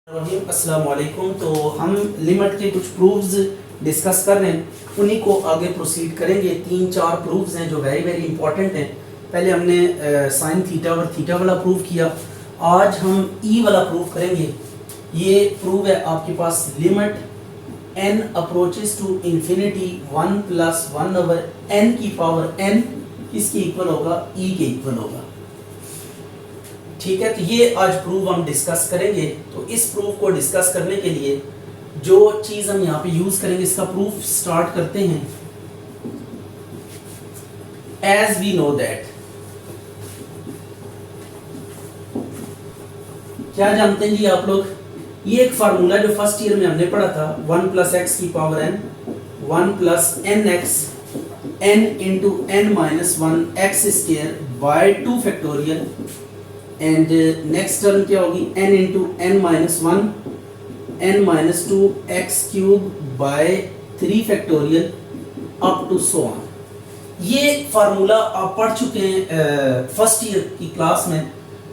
अस्सलाम वालेकुम। तो हम लिमिट के कुछ प्रूफ्स डिस्कस कर रहे हैं, उन्हीं को आगे प्रोसीड करेंगे। 3-4 प्रूफ्स हैं जो वेरी वेरी इंपॉर्टेंट हैं। पहले हमने साइन थीटा और थीटा वाला प्रूफ किया, आज हम ई वाला प्रूफ करेंगे। ये प्रूफ है आपके पास, limit n approaches to infinity 1 + 1/n की पावर n किसके इक्वल होगा? e के इक्वल होगा। ठीक है, तो ये आज प्रूफ हम डिस्कस करेंगे। तो इस प्रूफ को डिस्कस करने के लिए जो चीज हम यहाँ पे यूज करेंगे, इसका प्रूफ स्टार्ट करते हैं। एज वी नो दैट, क्या जानते हैं जी आप लोग? ये एक फार्मूला जो फर्स्ट ईयर में हमने पढ़ा था, 1 + x की power n, 1 + nx n into n - 1 x² by 2 factorial, and next term क्या होगी? n into n - 1 n - 2 x³ by 3 factorial up to so on. ये फार्मूला आप पढ़ चुके हैं फर्स्ट ईयर की क्लास में,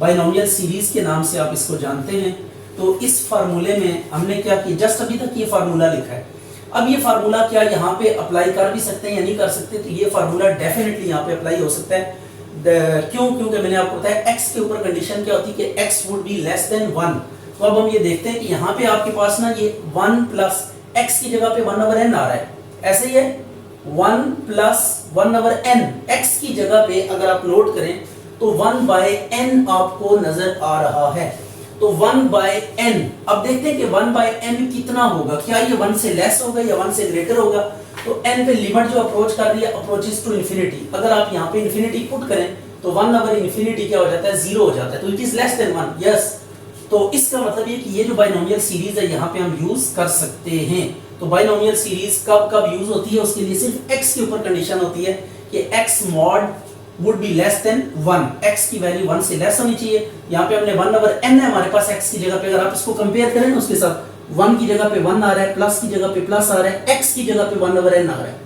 बाइनोमियल सीरीज के नाम से आप इसको जानते हैं। तो इस फार्मूले में हमने क्या किया, जस्ट अभी तक ये फार्मूला लिखा है। अब ये फार्मूला क्या यहाँ पे अप्लाई कर भी सकते हैं या नहीं कर सकते? तो ये फार्मूला डेफिनेटली यहाँ पे अप्लाई हो सकता है। क्यों? क्योंकि मैंने आपको बताया x के ऊपर कंडीशन क्या होती है कि x would be less than 1। तो अब हम ये देखते हैं कि यहाँ पे आपके पास ना ये 1 + x की जगह पे 1/n आ रहा है, ऐसे ही है 1 + 1/n। x की जगह पे अगर आप नोट करें तो 1/n आपको नजर आ रहा है। तो 1/n, अब देखते हैं कि 1/n कितना होगा। क्या ये 1 से लेस होगा या 1 से ग्रेटर होगा? तो n पे लिमिट जो अप्रोच कर रही है, अप्रोचेस टू इंफिनिटी। अगर आप यहाँ पे इंफिनिटी पुट करें तो 1/∞ क्या हो जाता है? 0 हो जाता है। तो it is less than 1, yes. तो इसका मतलब ये कि ये जो बाइनोमियल सीरीज है यहाँ पे हम यूज कर सकते हैं। तो बाइनोमियल सीरीज कब कब यूज होती है? उसके लिए सिर्फ x के ऊपर कंडीशन होती है कि x mod would be less than 1, x की वैल्यू 1 से लेस होनी चाहिए। यहाँ पे हमने 1/n है हमारे पास x की जगह पे, अगर आप इसको कंपेयर करें ना उसके साथ, 1 की जगह पे 1 आ रहा है, प्लस की जगह पे प्लस आ रहा है, x की जगह पे 1/n आ रहा है,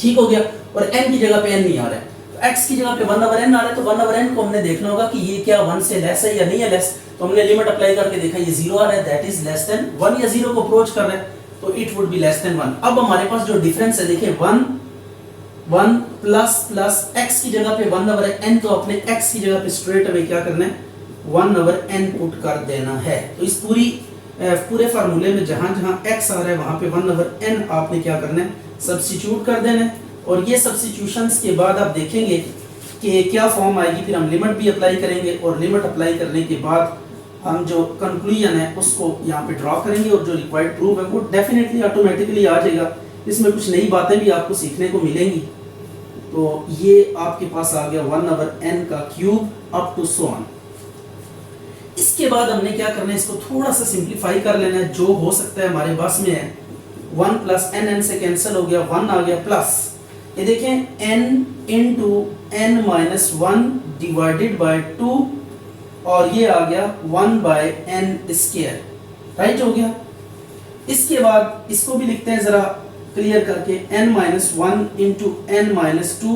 ठीक हो गया। और n की जगह पे n नहीं आ रहा है, तो x की जगह पे 1/n आ रहा है। तो 1/n को हमने देखना होगा कि ये क्या 1 से लेस है या नहीं है लेस। तो हमने लिमिट अप्लाई करके देखा, ये 0 आ रहा है, दैट इज लेस देन 1, या 0 को अप्रोच कर रहा है, तो it would be less than 1। अब हमारे पास जो डिफरेंस है देखिए, 1 + x की जगह पे 1/n, तो अपने x की जगह पे स्ट्रेट अवे क्या करना है? 1/n पुट कर देना है। तो इस पूरे फार्मूले में जहां जहां x आ रहा है वहां पे 1/n आपने क्या करना है? सब्स्टिट्यूट कर देना है। और ये सब्स्टिट्यूशंस के बाद आप देखेंगे कि क्या फॉर्म आएगी। फिर हम लिमिट भी अप्लाई करेंगे, और लिमिट अप्लाई करने के बाद हम जो कंक्लूजन है उसको यहाँ पे ड्रॉ करेंगे, और जो रिक्वायर्ड प्रूफ है वो डेफिनेटली ऑटोमेटिकली आ जाएगा। इसमें कुछ नई बातें भी आपको सीखने को मिलेंगी। तो ये आपके पास आ गया 1/n का cube up to so on. इसके बाद हमने क्या करना है? इसको थोड़ा सा सिंप्लीफाई कर लेना है, जो हो सकता है हमारे पास में है। 1 + n से कैंसिल हो गया, 1 आ गया, प्लस ये देखें n into n - 1 divided by 2, और ये आ गया 1/n², राइट हो गया। इसके बाद इसको भी लिखते हैं जरा क्लियर करके, n - 1 into n - 2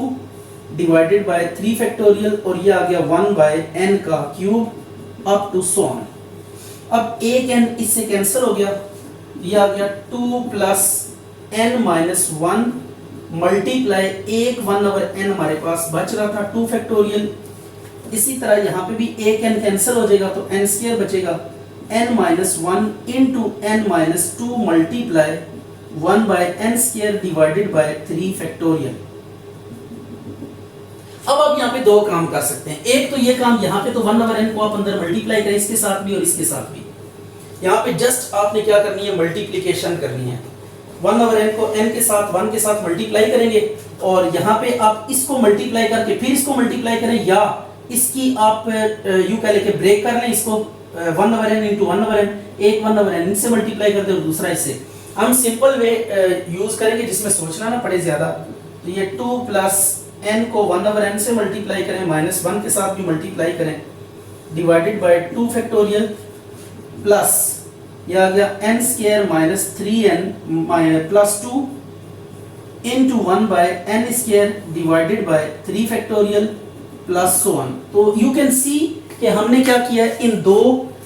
divided by 3 factorial, और ये आ गया 1/n का cube up to so on. अब एक n इससे कैंसिल हो गया, ये आ गया 2 + n - 1 मल्टीप्लाई 1/n हमारे पास बच रहा था, 2 फैक्टोरियल। इसी तरह यहाँ पे भी एक n कैंसिल हो जाएगा, तो n² बचेगा, n - 1 into n - 2 multiply 1/n² divided by 3 factorial. अब आप यहाँ पे दो काम कर सकते हैं। एक तो ये काम, यहाँ पे तो 1/n को आप अंदर मल्टीप्लाई करें, इसके साथ भी और इसके साथ भी। यहाँ पे जस्ट आपने क्या करनी है? मल्टीप्लिकेशन करनी है। 1/n को n के साथ 1 के साथ मल्टीप्लाई करेंगे, और यहाँ पे आप इसको मल्टीप्लाई करके फिर इसको मल्टीप्लाई करें, या इसकी आप यूं कह लेके ब्रेक कर लें इसको, 1/n into 1/n, एक 1/n इनसे मल्टीप्लाई कर दे और दूसरा इससे। हम सिंपल वे यूज करेंगे जिसमें सोचना ना पड़े ज्यादा। तो ये 2 + n को 1/n से मल्टीप्लाई करें, -1 के साथ भी मल्टीप्लाई करें, डिवाइडेड बाय 2 फैक्टोरियल, प्लस ये आ गया n² - 3n + 2 into 1/n² divided by 3 factorial plus so on. तो यू कैन सी कि हमने क्या किया, इन दो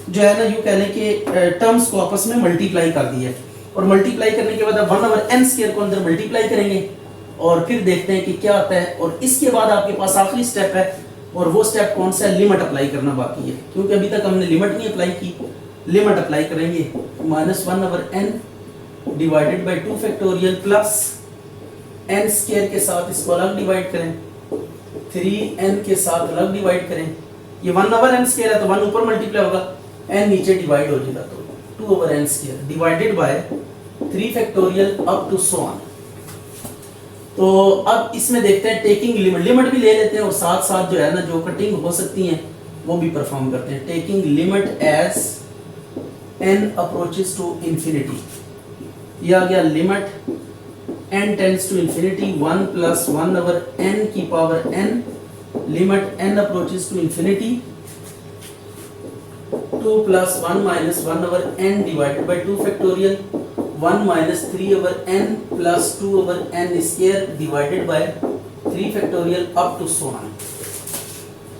जो है ना यूँ कह लें कि टर्म्स को आपस में मल्टीप्लाई कर दिया और मल्टीप्लाई करने के बाद आप 1/n² को अंदर मल्टीप्लाई करेंगे और फिर देखते हैं कि क्या आता है। और इसके बाद आपके पास आखिरी स्टेप है और वो स्टेप कौन सा है, लिमिट अप्लाई करना बाकी है, क्योंकि अभी तक हमने लिमिट नहीं अप्लाई की। लिमिट अप्लाई करेंगे -1/n divided by 2 factorial plus n² के साथ इसको अलग डिवाइड करें, 3n के साथ अलग डिवाइड करें। ये 1/n² है तो 1 ऊपर मल्टीप्लाई होगा, n नीचे डिवाइड हो जाएगा तो 2/n² divided by 3 factorial up to so on. तो अब इसमें देखते हैं टेकिंग लिमिट भी ले लेते हैं और साथ साथ जो है ना जो कटिंग हो सकती हैं वो भी परफॉर्म करते हैं। Taking limit as n approaches to infinity, ये आ गया limit n tends to infinity 1 plus 1/n की power n, limit n approaches to infinity 2 plus 1 minus 1/n divided by 2 factorial 1 minus 3/n plus 2/n² divided by 3 factorial up to so on.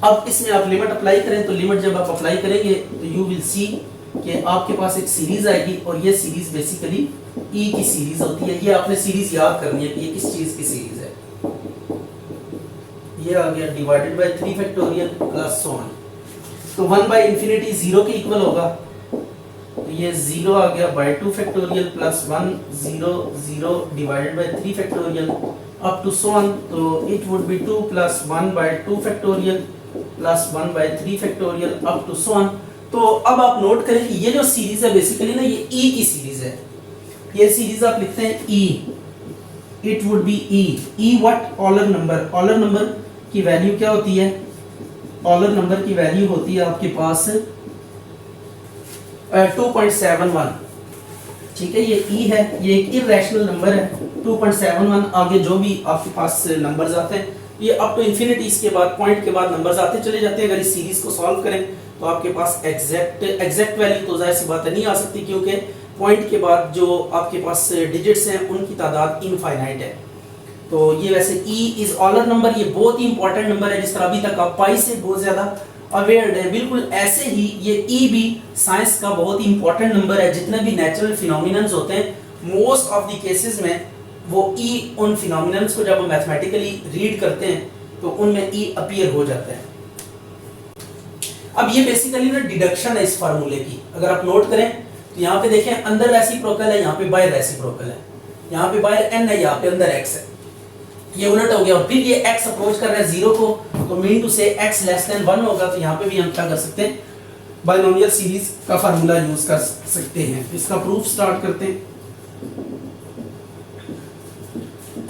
अब इसमें आप limit apply करें तो limit जब आप apply करेंगे तो यू विल सी कि आपके पास एक सीरीज आएगी और ये सीरीज बेसिकली ई की सीरीज होती है। ये आपने सीरीज याद करनी है कि ये किस चीज की सीरीज है। ये आ गया divided by 3 factorial plus so on. तो 1/इंफिनिटी 0 के इक्वल होगा तो ये 0 आ गया by 2 factorial plus 1 0 0 divided by 3 factorial up to so on. तो it would be 2 plus 1/2 factorial plus 1/3 factorial up to so on. तो अब आप नोट करें कि ये जो सीरीज है बेसिकली ना ये ई की सीरीज है। ये सीरीज आप लिखते हैं e, it would be e what Euler number. Euler number की वैल्यू क्या होती है, ऑलर नंबर की वैल्यू होती है आपके पास 2.71। ठीक है, ये ई है, ये एक इरेशनल नंबर है 2.71। आगे जो भी आपके पास नंबर्स आते हैं ये अप टू इंफिनिटी, इसके बाद पॉइंट के बाद नंबर्स आते चले जाते हैं। अगर इस सीरीज को सॉल्व करें तो आपके पास एग्जैक्ट वैल्यू तो जाहिर सी बात है नहीं आ सकती, क्योंकि पॉइंट के बाद जो आपके पास डिजिट्स हैं उनकी तादाद इनफाइनाइट है। तो ये वैसे ई इज ऑलर नंबर, ये बहुत ही इंपॉर्टेंट नंबर है। जिस तरह अभी तक आप पाई से बहुत ज्यादा अवेयर है, बिल्कुल ऐसे ही ये ई भी साइंस का बहुत ही इंपॉर्टेंट नंबर है। जितने भी नेचुरल फिनोमिनन्स होते हैं मोस्ट ऑफ द केसेस में वो ई उन फिनोमिनन्स को जब हम मैथमेटिकली रीड करते हैं तो उनमें ई अपीयर हो जाता है। अब ये बेसिकली ना डिडक्शन है इस फार्मूले की। अगर आप नोट करें तो यहाँ पे देखें अंदर रेसिप्रोकल है, यहाँ पे बाहर रेसिप्रोकल है। यहाँ पे बाहर n है, यहाँ पे अंदर x है। ये उलट हो गया और फिर ये x अप्रोच कर रहा है 0 को, तो मीन टू से x लेस देन 1 होगा। तो यहाँ पे भी हम क्या कर सकते हैं, बाइनोमियल सीरीज का फार्मूला यूज कर सकते हैं। इसका प्रूफ स्टार्ट करते हैं।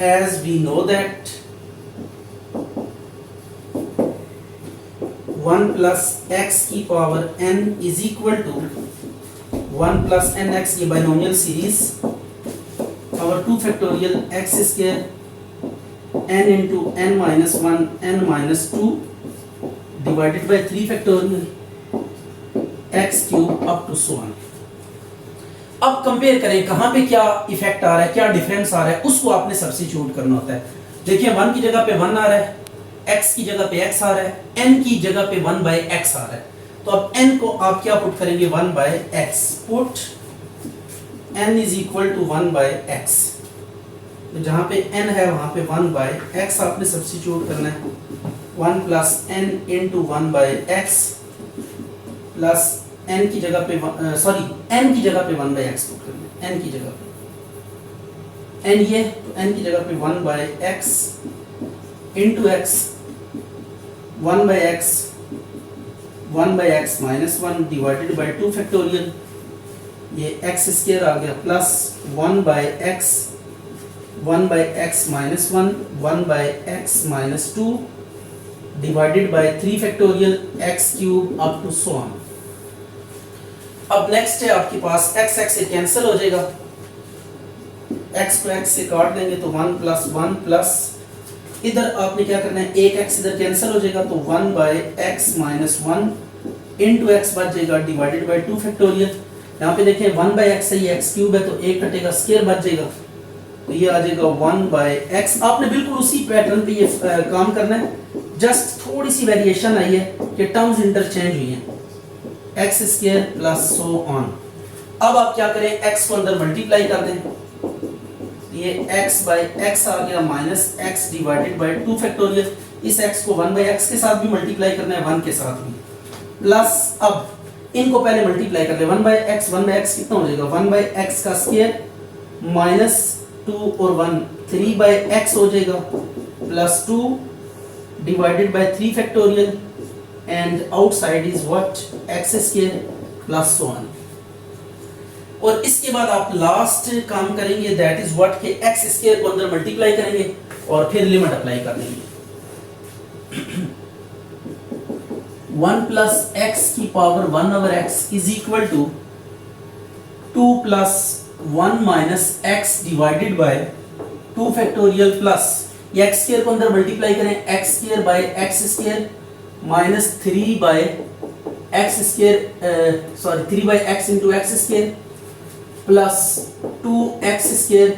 As we know that 1 plus x की power n is equal to 1 plus nx, ये binomial series power 2 factorial x square n into n minus 1 n minus 2 divided by 3 factorial x cube up to so on। अब compare करें कहां पे क्या effect आ रहा है, क्या डिफरेंस आ रहा है, उसको आपने सब्स्टिट्यूट करना होता है। देखिए 1 की जगह पे 1 आ रहा है, x की जगह पे x आ रहा है, n की जगह पे 1/x आ रहा है। तो अब n को आप क्या पुट करेंगे, 1/x। Put n is equal to 1/x। तो जहां पे n है वहां पे 1/x आपने सब्स्टिट्यूट करना है। 1 plus n into 1/x plus n की जगह पे n की जगह पे 1/x पुट करना है। n की जगह पे n, ये तो n की जगह पे 1/x into x 1/x minus 1 divided by 2 factorial, ये x स्क्वायर आ गया plus 1/x minus 1 1/x minus 2 divided by 3 factorial x cube up to so on. अब नेक्स्ट है आपके पास x से कैंसिल हो जाएगा, x को x से काट देंगे तो 1 प्लस 1 प्लस इधर आपने क्या करना है, एक x इधर कैंसिल हो जाएगा तो 1/x माइनस 1 इंटू x बच जाएगा डिवाइडेड बाई 2 फैक्टोरियल। यहाँ पे देखें 1/x है, ये x क्यूब है तो एक कटेगा, स्क्वायर बच जाएगा तो ये आ जाएगा 1/x। आपने बिल्कुल उसी पैटर्न पे ये काम करना है, जस्ट थोड़ी सी वेरिएशन आई है कि टर्म्स इंटरचेंज हुई हैं। X square plus so on. अब आप क्या करें, एक्स को अंदर मल्टीप्लाई कर दें, ये x बाय x आ गया minus x divided by 2 factorial. इस x को 1 बाय x के साथ भी मल्टीप्लाई करना है, 1 के साथ भी, प्लस अब इनको पहले मल्टीप्लाई कर ले, 1 बाय x कितना हो जाएगा, 1 बाय x का स्क्वायर माइनस 2 और 1 3 बाय x हो जाएगा, plus 2 divided by 3 factorial and outside is what, x square plus so on. और इसके बाद आप लास्ट काम करेंगे, दैट इज व्हाट के x स्क्वायर को अंदर मल्टीप्लाई करेंगे और फिर लिमिट अप्लाई कर देंगे। 1 प्लस x की power 1 over x is equal to 2 plus 1 minus x divided by 2 factorial plus ये x स्क्वायर को अंदर मल्टीप्लाई करें, x square by x square minus 3 by x square, sorry 3 by x into x square plus 2x square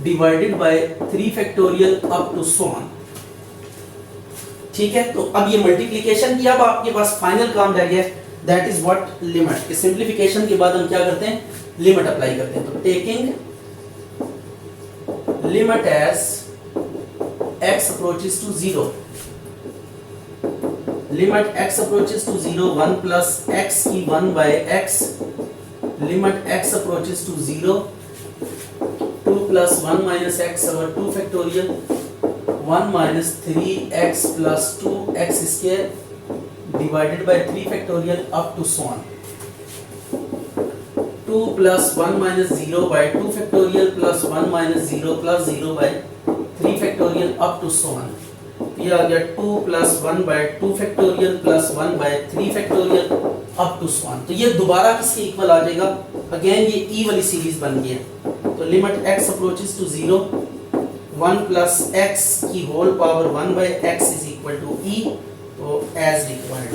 divided by 3 factorial up to so on. ठीक है, तो अब ये multiplication किया, अब आपके पास फाइनल काम रह गया, दैट इज व्हाट लिमिट। इस सिंप्लीफिकेशन के बाद हम क्या करते हैं, लिमिट अप्लाई करते हैं। तो taking limit as x approaches to 0, limit x approaches to 0, 1 plus x की 1 by x, limit x approaches to 0, 2 plus 1 minus x over 2 factorial, 1 minus 3x plus 2x square divided by 3 factorial up to so on, 2 plus 1 minus 0 by 2 factorial plus 1 minus 0 plus 0 by 3 factorial up to so on। ये आ गया 2 plus 1 by 2 factorial plus 1 by 3 factorial up to so on। तो ये दोबारा किसके equal आ जाएगा, again ये e वाली सीरीज बन गई है। तो limit x approaches to 0, 1 plus x की whole power 1 by x is equal to e, तो as required।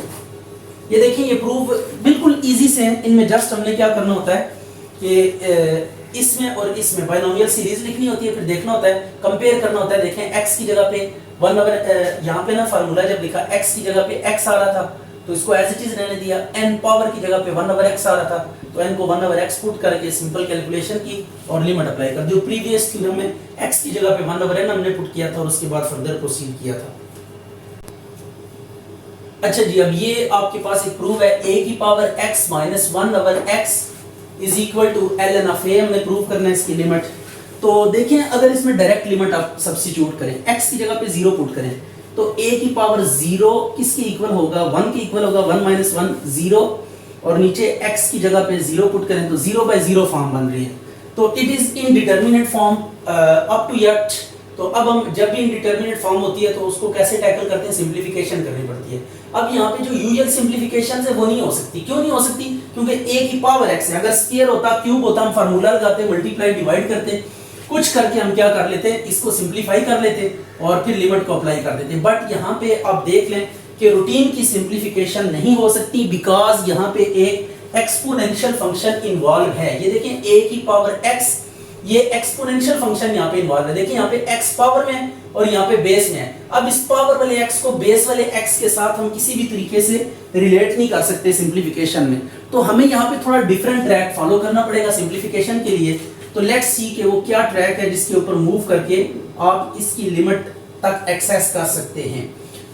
ये देखिए ये प्रूफ बिल्कुल इजी से है, इनमें जस्ट हमने क्या करना होता है कि इसमें और इसमें बाइनोमियल सीरीज लिखनी होती है, फिर देखना होता है, कंपेयर करना होता है। देखें x की जगह पे 1 ओवर, यहाँ पे ना फार्मूला जब लिखा x की जगह पे x आ रहा था तो इसको एज इट इज रहने दिया, n पावर की जगह पे 1 ओवर x आ रहा था तो n को 1 ओवर x पुट करके सिंपल कैलकुलेशन की और लिमिट अप्लाई कर दी। प्रीवियस थ्योरम में x की जगह पे 1 ओवर n हमने पुट किया था और उसके बाद फर्दर प्रोसीड किया था। अच्छा जी, अब ये आपके पास एक प्रूफ है, a की power x minus 1 over x is equal to ln of a, हमने प्रूव करना है इसकी लिमिट। तो देखें अगर इसमें डायरेक्ट लिमिट आप सब्स्टिट्यूट करें, x की जगह पे 0 पुट करें तो a की पावर 0 किसके इक्वल होगा, 1 के इक्वल होगा, 1 माइनस 1 0, और नीचे x की जगह पे 0 पुट करें तो 0 बाय 0 फॉर्म बन रही है। तो it is indeterminate form up to yet। तो अब हम जब भी इनडिटरमिनेट फॉर्म होती है तो उसको कैसे टैकल करते हैं, सिंप्लीफिकेशन करनी पड़ती है। अब यहाँ पे जो यूजुअल सिंप्लीफिकेशन है वो नहीं हो सकती, क्यों नहीं हो सकती, क्योंकि a की पावर x है, अगर स्क्वायर होता, क्यूब होता, हम फार्मूला लगाते, मल्टीप्लाई डिवाइड करते, कुछ करके हम क्या कर लेते, इसको सिंप्लीफाई कर लेते और फिर लिमिट को अप्लाई कर देते। बट यहाँ पे आप देख लें कि रूटीन की सिंप्लीफिकेशन नहीं हो सकती, बिकॉज यहाँ पे एक एक्सपोनेंशियल फंक्शन इन्वॉल्व है। ये देखें a की पावर x, ये एक्सपोनेंशियल फंक्शन यहाँ पे इन्वॉल्व है। देखिए यहाँ पे x पावर में है और यहाँ पे बेस में है। अब इस पावर वाले x को बेस वाले x के साथ हम किसी भी तरीके से रिलेट नहीं कर सकते सिंप्लीफिकेशन में, तो हमें यहाँ पे थोड़ा डिफरेंट ट्रैक फॉलो करना पड़ेगा सिंप्लीफिकेशन के लिए। तो लेट्स सी कि वो क्या ट्रैक है जिसके ऊपर मूव करके आप इसकी लिमिट तक एक्सेस कर सकते हैं।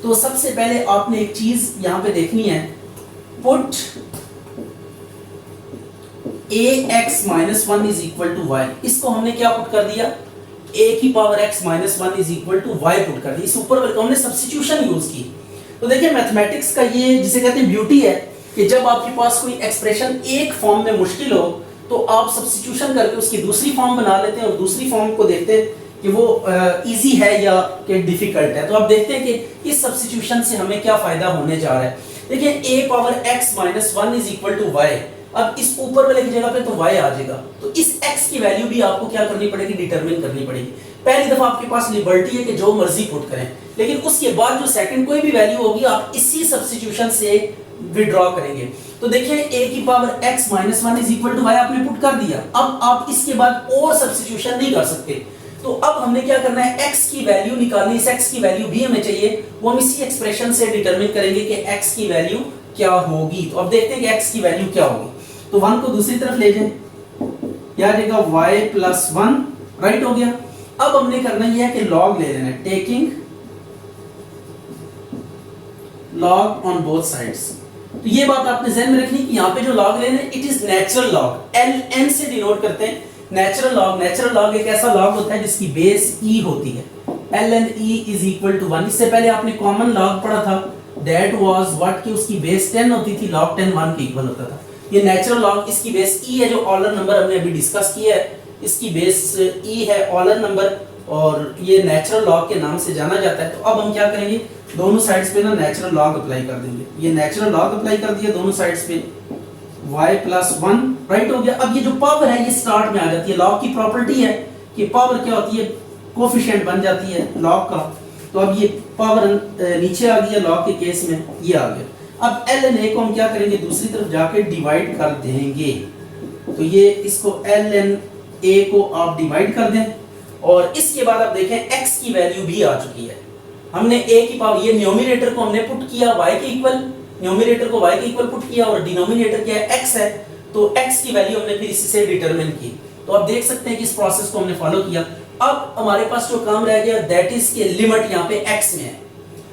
तो सबसे पहले आपने एक चीज यहाँ पे देखनी है, put ax minus 1 is equal to y। इसको हमने क्या पुट कर दिया, a की power x minus 1 is equal to y put कर दी। इस ऊपर वाले को हमने सब्स्टिट्यूशन यूज की। तो देखिए मैथमेटिक्स का ये जिसे कहते हैं ब्यूटी है कि जब आपके पास कोई एक्सप्रेशन एक फॉर्म में मुश्किल हो तो आप सब्स्टिट्यूशन करके उसकी दूसरी फॉर्म बना लेते हैं और दूसरी फॉर्म को देखते हैं कि वो इजी है या कि डिफिकल्ट है। तो आप देखते हैं कि इस सब्स्टिट्यूशन से हमें क्या फायदा होने जा रहा है। देखिए a power x minus 1 is equal to y, अब इस ऊपर वाले की जगह पे तो y आ जाएगा, तो इस x की वैल्यू भी आपको क्या करनी पड़ेगी, डिटरमिन करनी पड़ेगी। पहली दफा आपके पास लिबर्टी है कि जो मर्जी पुट करें, लेकिन उसके बाद जो सेकंड कोई भी वैल्यू होगी आप इसी सब्स्टिट्यूशन से विड्रॉ करेंगे। तो देखिए a की power x minus 1 is equal to y आपने पुट कर दिया। अब आप इसके बाद और सब्स्टिट्यूशन नहीं कर सकते, तो अब हमने क्या करना है, x की वैल्यू निकालनी, इस x की वैल्यू भी हमें चाहिए, वो हम इसी एक्सप्रेशन से डिटरमिन करेंगे कि x की वैल्यू क्या होगी। तो अब देखते हैं कि x की वैल्यू क्या होगी। तो 1 को दूसरी तरफ ले जाएं, क्या आ जाएगा y प्लस 1, राइट हो गया। अब हमने करना यह है कि लॉग ले लेना है, taking log on both sides. तो ये बात आपने ध्यान में रखनी कि यहाँ पे जो लॉग लेना है it is natural log, ln से डिनोट करते हैं नेचुरल लॉग। नेचुरल लॉग एक ऐसा लॉग होता है जिसकी बेस e होती है, ln e is equal to 1। इससे पहले आपने कॉमन लॉग पढ़ा था, दैट वाज व्हाट, कि उसकी बेस 10 होती थी, log 10 1 के इक्वल होता था। ये नेचुरल लॉग, इसकी बेस e है, जो ऑलर नंबर हमने अभी डिस्कस किया है इसकी बेस e है, ऑलर नंबर, और ये नेचुरल लॉग के नाम से जाना जाता है। तो अब हम क्या करेंगे, दोनों साइड्स पे ना नेचुरल लॉग अप्लाई कर देंगे। ये नेचुरल लॉग अप्लाई कर दिया दोनों साइड्स पे, y प्लस 1, राइट हो गया। अब ये जो पावर है ये स्टार्ट में आ जाती है, लॉग की प्रॉपर्टी है कि पावर क्या होती है, कोफिशिएंट बन जाती है लॉग का। तो अब ये पावर नीचे आ गया लॉग के केस में, ये आ गया। अब ln a को हम क्या करेंगे, दूसरी तरफ जाके डिवाइड कर देंगे। तो ये इसको ln a को आप डिवाइड कर दें, और इसके बाद आप देखें x की वैल्यू भी आ चुकी है। हमने a की पावर, ये न्यूमरेटर को हमने पुट किया y के इक्वल, न्यूमरेटर को y के इक्वल पुट किया, और डिनोमिनेटर क्या है, x है। तो x की वैल्यू हमने फिर इसी से डिटरमिन की। तो आप देख सकते हैं कि इस प्रोसेस को हमने फॉलो किया। अब हमारे पास जो काम रह गया दैट इज के लिमिट यहाँ पे x में है।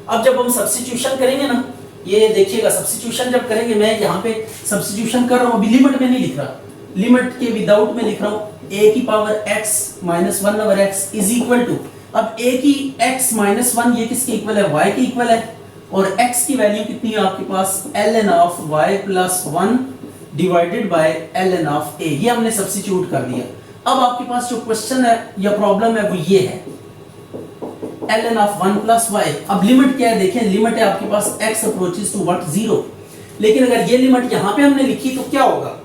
अब जब हम सब्स्टिट्यूशन करेंगे ना, ये देखिएगा सब्स्टिट्यूशन जब करेंगे, मैं यहाँ पे सब्स्टिट्यूशन कर रहा हूँ, अभी लिमिट में नहीं लिख रहा, लिमिट के विदाउट में लिख रहा हूँ, a की power x minus 1 over x is equal to, अब a की x माइनस 1 ये किसके इक्वल है, y के इक्वल है, और x की वैल्यू कितनी है आपके पास, ln of y plus 1 divided by ln of a, ये हमने सब्स्टिट्यूट कर दिया। अब आपके पास जो क्वेश्चन है या प्रॉब्लम है वो ये है, ln ऑफ 1 प्लस y। अब लिमिट क्या है, देखें लिमिट है आपके पास x अप्रोचेस टू व्हाट 0, लेकिन अगर ये लिमिट यहाँ पे हमने लिखी तो क्या होगा,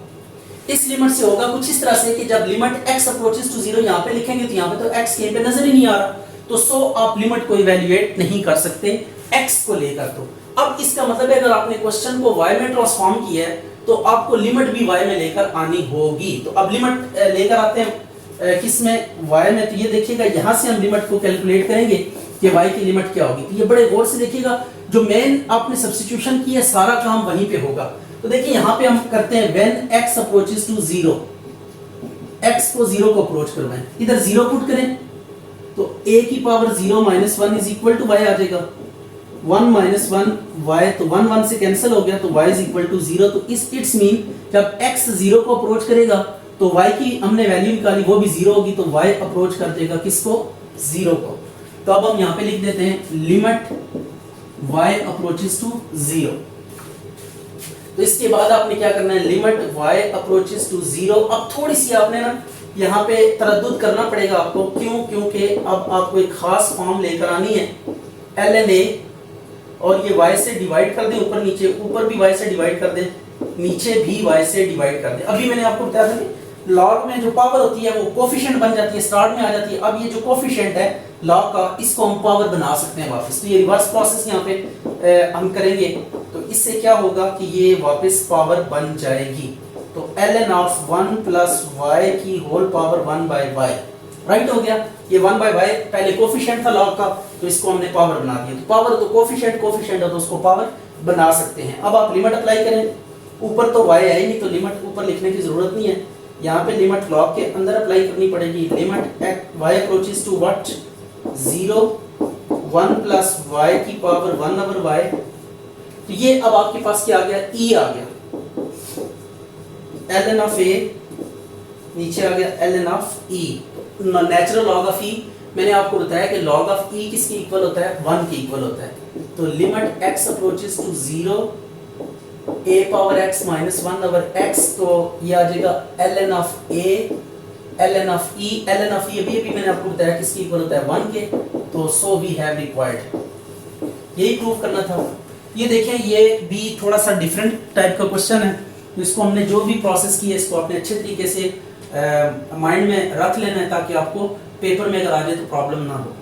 इस लिमिट से होगा कुछ इस तरह से कि जब लिमिट x अप्रोचेस टू 0 यहाँ पे लिखेंगे तो यहाँ पे तो x कहीं पे नजर ही नहीं आ रहा, तो सो आप लिमिट को इवैल्यूएट नहीं कर सकते x को लेकर। तो अब इसका मतलब है अगर आपने क्वेश्चन को y में ट्रांसफॉर्म किया है तो आपको लिमिट भी y में लेकर आनी होगी। तो अब लिमिट लेकर आते हैं किस में, y में। तो ये देखिएगा यहाँ से हम लिमिट को कैलकुलेट करेंगे कि y की लिमिट क्या होगी। तो ये बड़े गौर से देखिएगा, जो मेन आपने सब्स्टिट्यूशन की है सारा काम वहीं पे होगा। तो देखिए यहाँ पे हम करते हैं when x approaches to 0, x को 0 को अप्रोच करवाएं, इधर 0 पुट करें तो a की power 0 minus 1 is equal to y आ जाएगा, 1 माइनस 1 y, तो 1 1 से कैंसिल हो गया, तो y इज इक्वल टू 0। तो इट्स मीन जब x 0 को अप्रोच करेगा तो y की हमने वैल्यू निकाली वो भी 0 होगी, तो y अप्रोच कर देगा किसको, 0 को। तो अब हम यहाँ पे लिख देते हैं लिमिट y अप्रोचेस टू 0। तो इसके बाद आपने क्या करना है, लिमिट y अप्रोचेस टू 0। अब थोड़ी सी आपने ना यहाँ पे तरद्दुद करना पड़ेगा आपको, क्यों, क्योंकि अब आपको एक खास फॉर्म लेकर आनी है, ln a, और ये y से डिवाइड कर दें ऊपर नीचे, ऊपर भी y से डिवाइड कर दें, नीचे भी y से डिवाइड कर दें। अभी मैंने आपको बताया था कि लॉग में जो पावर होती है वो कोफिशिएंट बन जाती है, स्टार्ट में आ जाती है। अब ये जो कोफिशिएंट है लॉग का, इसको हम पावर बना सकते हैं वापस। तो ये रिवर्स प्रोसेस यहाँ पे हम करेंगे, तो इससे क्या होगा कि ये वापस पावर बन जाएगी। तो ln ऑफ 1 प्लस y की whole power 1 by y, right हो गया। ये 1 बाय y पहले कोफिशिएंट था लॉग का, तो इसको हमने पावर बना दिया। तो पावर तो कोफिशिएंट है तो उसको पावर बना सकते हैं। अब आप लिमिट अप्लाई करें, ऊपर तो y है नहीं तो लिमिट ऊपर लिखने की जरूरत नहीं है, यहाँ पे लिमिट लॉग के अंदर अप्लाई करनी पड़ेगी। Limit y approaches to what 0, 1 plus y की पावर 1 ओवर y। तो ये अब आपके पास क्या आ गया, e आ गया, ln ऑफ a नीचे आ गया ln of e, natural log of e। मैंने आपको बताया कि log ऑफ e किसके इक्वल होता है, 1 के इक्वल होता है। तो limit x approaches to 0, a power x minus 1 over x, तो ये आ जाएगा ln of a, ln of e, ln of e अभी मैंने आपको बताया किसके इक्वल होता है 1 के। तो सो वी हैव रिक्वायर्ड, यही प्रूव करना था। ये देखें ये भी थोड़ा सा डिफरेंट टाइप का क्वेश्चन है, तो इसको हमने जो भी प्रोसेस की है इसको अपने अच्छे तरीके से माइंड में रख लेना है ताकि आपको पेपर में अगर आ जाए तो प्रॉब्लम ना हो।